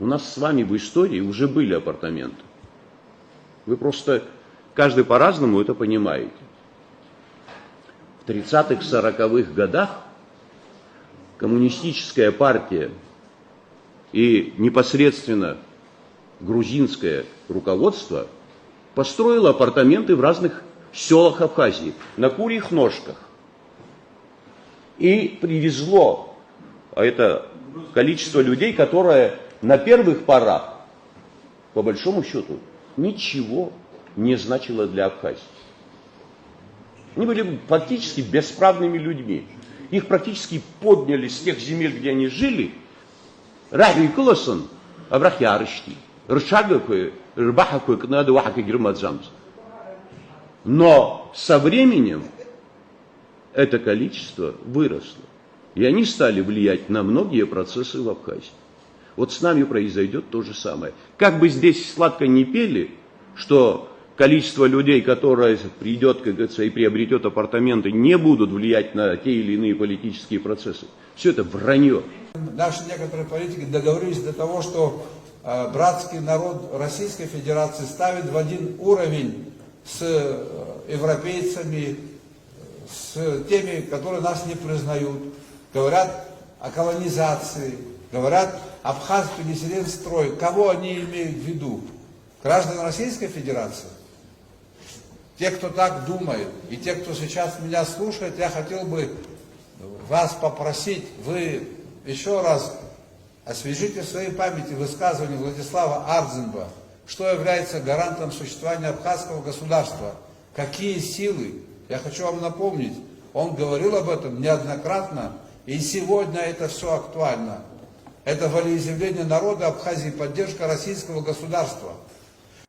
У нас с вами в истории уже были апартаменты. Вы просто, каждый по-разному это понимаете. В 30-х, 40-х годах коммунистическая партия и непосредственно грузинское руководство построило апартаменты в разных селах Абхазии, на курьих ножках. И привезло это количество людей, которое на первых порах, по большому счету, ничего не значило для Абхазии. Они были фактически бесправными людьми. Их практически подняли с тех земель, где они жили. Рахи Куласон, Абрахьярышти, Ршагакой, Рбахакой, Кнада Вахака Гермадзамс. Но со временем это количество выросло. И они стали влиять на многие процессы в Абхазии. Вот с нами произойдет то же самое. Как бы здесь сладко не пели, что количество людей, которое придет, как говорится, и приобретет апартаменты, не будут влиять на те или иные политические процессы. Все это вранье. Наши некоторые политики договорились до того, что братский народ Российской Федерации ставит в один уровень с европейцами, с теми, которые нас не признают. Говорят о колонизации, говорят абхазский переселенский строй. Кого они имеют в виду? Граждан Российской Федерации? Те, кто так думает, и те, кто сейчас меня слушает, я хотел бы вас попросить, вы еще раз освежите в своей памяти высказывание Владислава Ардзинба, что является гарантом существования абхазского государства, какие силы. Я хочу вам напомнить, он говорил об этом неоднократно, и сегодня это все актуально. Это волеизъявление народа Абхазии, поддержка российского государства.